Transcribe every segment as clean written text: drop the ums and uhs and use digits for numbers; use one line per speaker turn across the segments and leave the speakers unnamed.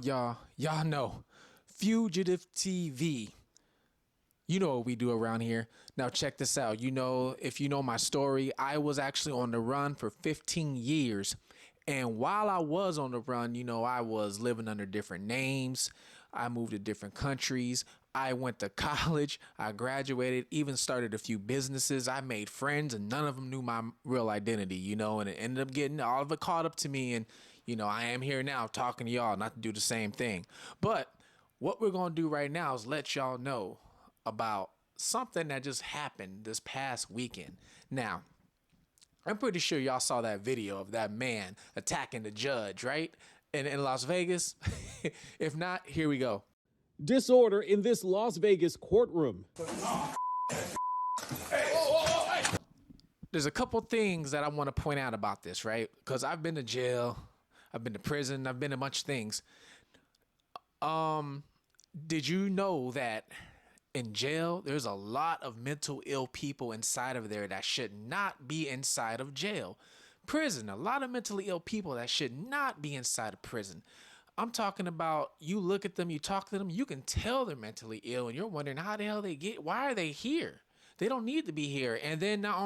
Y'all know. Fugitive TV. You know what we do around here. Now check this out. If you know my story, I was actually on the run for 15 years. And while I was on the run, I was living under different names. I moved to different countries. I went to college. I graduated, even started a few businesses. I made friends and none of them knew my real identity, and it ended up getting all of it caught up to me. And, I am here now talking to y'all not to do the same thing. But what we're going to do right now is let y'all know about something that just happened this past weekend. Now, I'm pretty sure y'all saw that video of that man attacking the judge, right? In Las Vegas. If not, here we go.
Disorder in this Las Vegas courtroom.
There's a couple things that I want to point out about this, right? Because I've been to jail, I've been to prison, I've been to much things. Did you know that in jail, there's a lot of mental ill people inside of there that should not be inside of jail? Prison, a lot of mentally ill people that should not be inside of prison. I'm talking about, you look at them, you talk to them, you can tell they're mentally ill, and you're wondering how the hell why are they here? They don't need to be here. And then not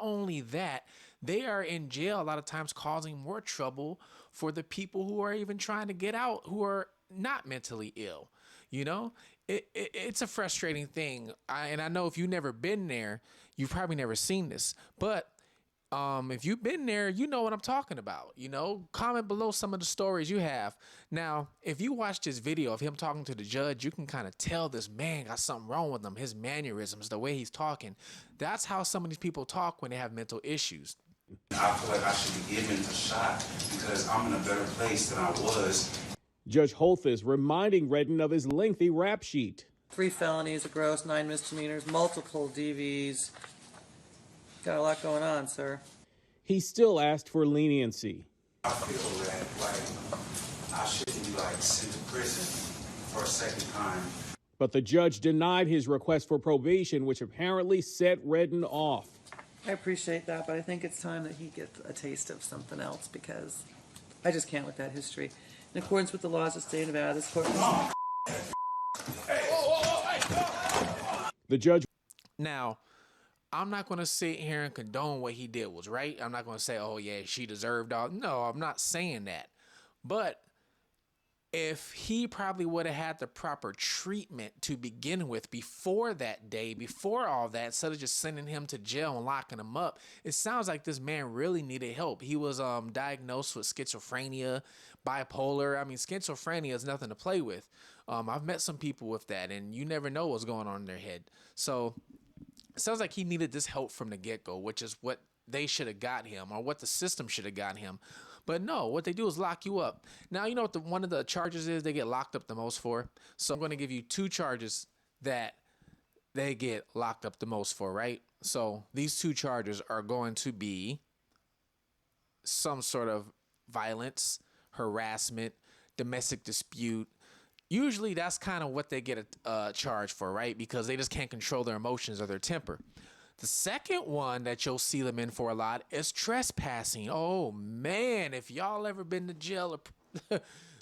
only that, they are in jail a lot of times causing more trouble for the people who are even trying to get out, who are not mentally ill. It's a frustrating thing. And I know if you've never been there, you've probably never seen this. But if you've been there, you know what I'm talking about. Comment below some of the stories you have. Now, if you watch this video of him talking to the judge, you can kind of tell this man got something wrong with him. His mannerisms, the way he's talking. That's how some of these people talk when they have mental issues.
I feel like I should be given a shot because I'm in a better place than I was.
Judge Holthus reminding Redden of his lengthy rap sheet.
3 felonies, a gross, 9 misdemeanors, multiple DVs. Got a lot going on, sir.
He still asked for leniency.
I feel that I shouldn't be sent to prison for a second time.
But the judge denied his request for probation, which apparently set Redden off.
I appreciate that, but I think it's time that he gets a taste of something else because I just can't with that history. In accordance with the laws of the state of Nevada, this court...
The judge...
Now, I'm not going to sit here and condone what he did was right. I'm not going to say, oh, yeah, she deserved all. No, I'm not saying that. But if he probably would have had the proper treatment to begin with before that day, before all that, instead of just sending him to jail and locking him up, it sounds like this man really needed help. He was diagnosed with schizophrenia, bipolar. I mean, schizophrenia is nothing to play with. I've met some people with that, and you never know what's going on in their head. So it sounds like he needed this help from the get-go, which is what they should have got him, or what the system should have got him. But no, what they do is lock you up. Now, you know what one of the charges is they get locked up the most for? So I'm going to give you 2 charges that they get locked up the most for, right? So these 2 charges are going to be some sort of violence, harassment, domestic dispute. Usually that's kind of what they get a charge for, right? Because they just can't control their emotions or their temper. The second one that you'll see them in for a lot is trespassing. Oh, man, if y'all ever been to jail,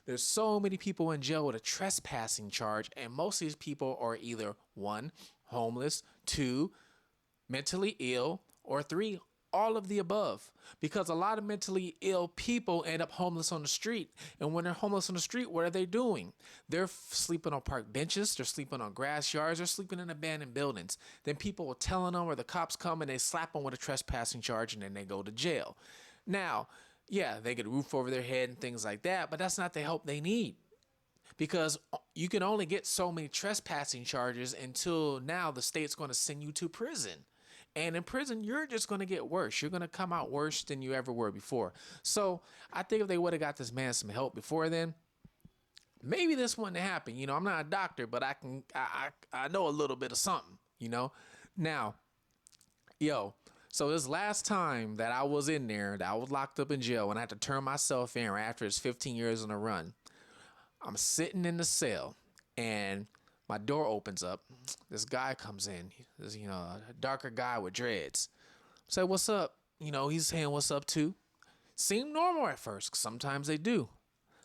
there's so many people in jail with a trespassing charge, and most of these people are either 1, homeless, 2, mentally ill, or 3, all of the above. Because a lot of mentally ill people end up homeless on the street. And when they're homeless on the street, what are they doing? They're sleeping on park benches. They're sleeping on grass yards. They're sleeping in abandoned buildings. Then people are telling them, or the cops come and they slap them with a trespassing charge, and then they go to jail. Now, yeah, they get a roof over their head and things like that, but that's not the help they need. Because you can only get so many trespassing charges until now the state's going to send you to prison. And in prison, you're just going to get worse. You're going to come out worse than you ever were before. So I think if they would have got this man some help before then, maybe this wouldn't have happened. I'm not a doctor, but I know a little bit of something, Now, so this last time that I was in there, that I was locked up in jail, and I had to turn myself in right after his 15 years on the run, I'm sitting in the cell, and my door opens up. This guy comes in. This, a darker guy with dreads. I say, what's up? He's saying what's up too. Seemed normal at first. 'Cause sometimes they do.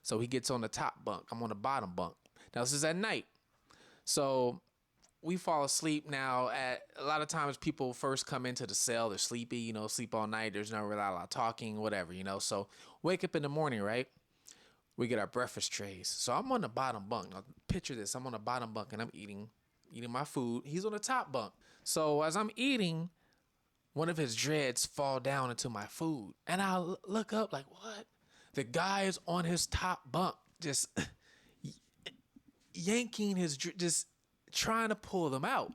So he gets on the top bunk. I'm on the bottom bunk. Now this is at night. So we fall asleep now. At a lot of times people first come into the cell, they're sleepy, sleep all night. There's not really a lot of talking, whatever, So wake up in the morning, right? We get our breakfast trays. So I'm on the bottom bunk. Now picture this. I'm on the bottom bunk and I'm eating my food. He's on the top bunk. So as I'm eating, one of his dreads fall down into my food. And I look up like, what? The guy is on his top bunk, just yanking just trying to pull them out.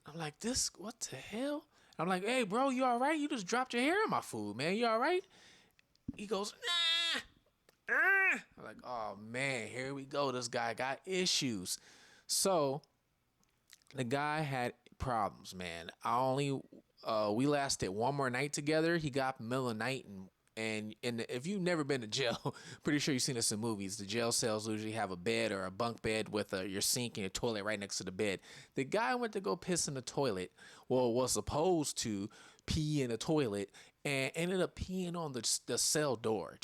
I'm like, what the hell? I'm like, hey, bro, you all right? You just dropped your hair in my food, man. You all right? He goes, nah. I'm like, oh, man, here we go. This guy got issues. So the guy had problems, man. We lasted one more night together. He got up in the middle of the night, and if you've never been to jail, pretty sure you've seen this in movies. The jail cells usually have a bed or a bunk bed with your sink and your toilet right next to the bed. The guy went to go piss in the toilet. Well, was supposed to pee in the toilet and ended up peeing on the cell door.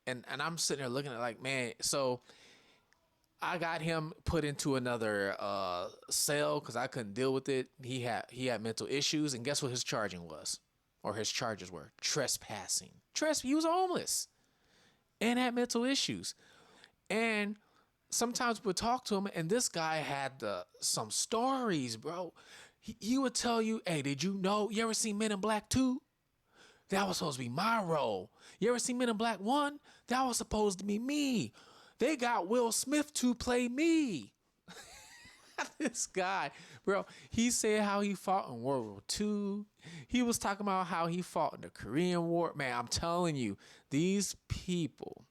And I'm sitting there looking at it like, man. So I got him put into another cell because I couldn't deal with it. He had mental issues, and guess what his charges were? Trespassing. He was homeless and had mental issues. And sometimes we'd talk to him, and this guy had some stories, bro. He would tell you, hey, did you know? You ever seen Men in Black 2? That was supposed to be my role. You ever seen Men in Black 1? That was supposed to be me. They got Will Smith to play me. This guy, bro, he said how he fought in World War II. He was talking about how he fought in the Korean War. Man, I'm telling you, these people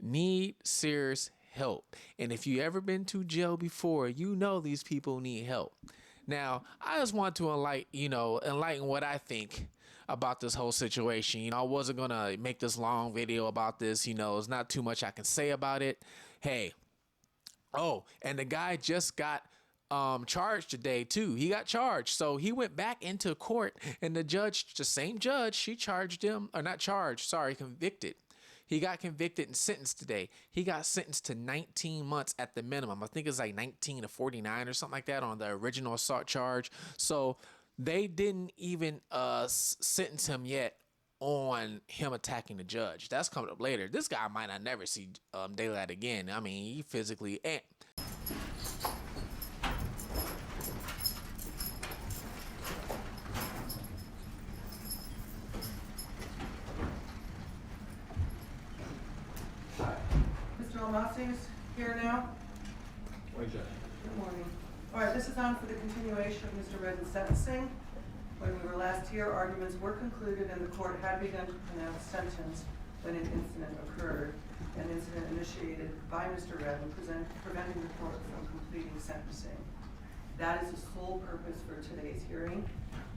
need serious help. And if you ever been to jail before, you know these people need help. Now, I just want to enlighten what I think about this whole situation. I wasn't going to make this long video about this. There's not too much I can say about it. Hey, and the guy just got charged today too. He got charged. So he went back into court, and the same judge, she charged him, or not charged, sorry, convicted. He got convicted and sentenced today. He got sentenced to 19 months at the minimum. I think it's like 19 to 49 or something like that on the original assault charge. So they didn't even sentence him yet on him attacking the judge. That's coming up later. This guy might not never see daylight again. I mean, he physically ain't.
Mr. Almaci's here now.
Morning, Judge.
Good morning. All right, this is on for the continuation of Mr. Redden's sentencing. When we were last here, arguments were concluded and the court had begun to pronounce sentence when an incident occurred, an incident initiated by Mr. Redden, preventing the court from completing sentencing. That is the sole purpose for today's hearing.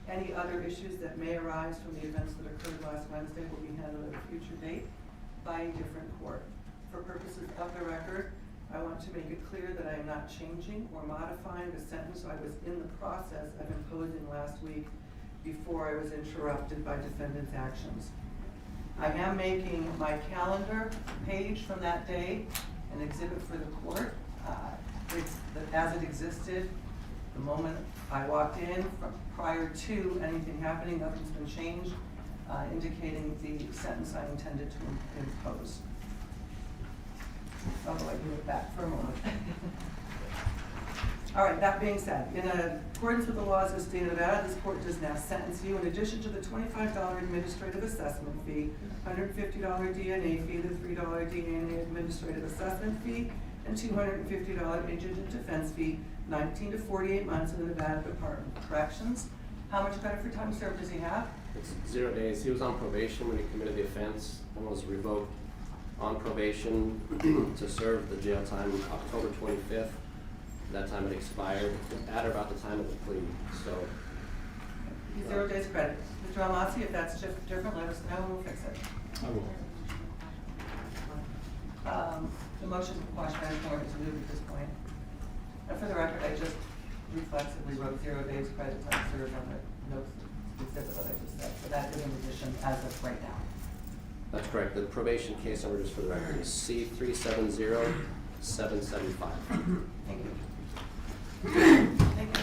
Any other issues that may arise from the events that occurred last Wednesday will be handled at a future date by a different court. For purposes of the record, I want to make it clear that I am not changing or modifying the sentence I was in the process of imposing last week before I was interrupted by defendant's actions. I am making my calendar page from that day an exhibit for the court. As it existed the moment I walked in, from prior to anything happening, nothing's been changed, indicating the sentence I intended to impose. Although I give it back for a moment. All right, that being said, in accordance with the laws of the state of Nevada, this court does now sentence you in addition to the $25 administrative assessment fee, $150 DNA fee, the $3 DNA administrative assessment fee, and $250 indigent defense fee, 19 to 48 months in the Nevada Department of Corrections. How much credit for time served does he have?
It's 0 days. He was on probation when he committed the offense and was revoked on probation to serve the jail time October 25th. That time it expired at or about the time of the plea. So
0 days credit. Mr. Almaci, if that's different, let us know and we'll fix it.
I will.
The motion to quash mandatory is moved at this point. And for the record, I just reflexively wrote 0 days credit time served on the notes exhibit that I just said. So that is in addition as of right now.
That's correct. The probation case number, just for the record, is C370775.
Thank you. Thank you.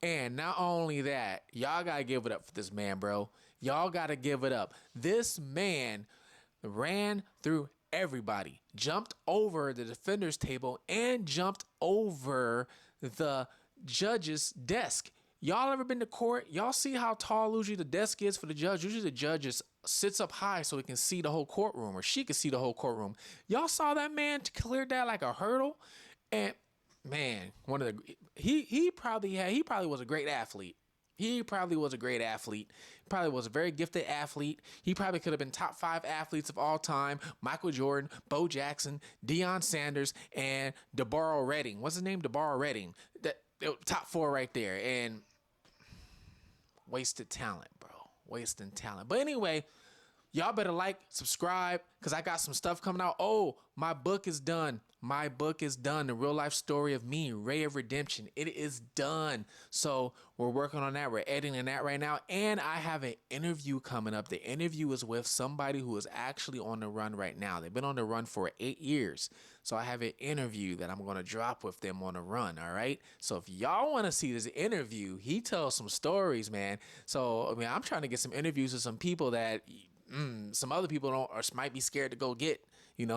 And not only that, y'all gotta give it up for this man, bro. Y'all gotta give it up. This man ran through everybody, jumped over the defender's table, and jumped over the judge's desk. Y'all ever been to court? Y'all see how tall usually the desk is for the judge? Usually the judge sits up high so he can see the whole courtroom, or she can see the whole courtroom. Y'all saw that man clear that like a hurdle, and man, he probably was a great athlete. He probably was a great athlete. Probably was a very gifted athlete. He probably could have been top 5 athletes of all time. Michael Jordan, Bo Jackson, Deion Sanders, and DeBarro Redding. What's his name? DeBarro Redding. Top 4 right there. And wasted talent, bro. Wasting talent. But anyway, y'all better like, subscribe, because I got some stuff coming out. Oh, my book is done. My book is done. The real life story of me, Ray of Redemption. It is done. So we're working on that. We're editing that right now. And I have an interview coming up. The interview is with somebody who is actually on the run right now. They've been on the run for 8 years. So I have an interview that I'm going to drop with them on the run. All right. So if y'all want to see this interview, he tells some stories, man. So, I mean, I'm trying to get some interviews with some people that some other people don't or might be scared to go get.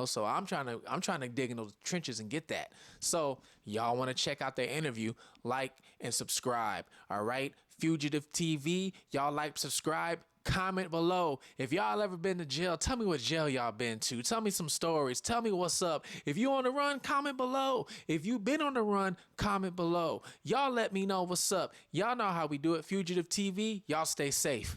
So I'm trying to dig in those trenches and get that. So y'all want to check out the interview, like and subscribe. All right. Fugitive TV. Y'all like, subscribe, comment below. If y'all ever been to jail, tell me what jail y'all been to. Tell me some stories. Tell me what's up. If you on the run, comment below. If you been on the run, comment below. Y'all let me know what's up. Y'all know how we do it. Fugitive TV. Y'all stay safe.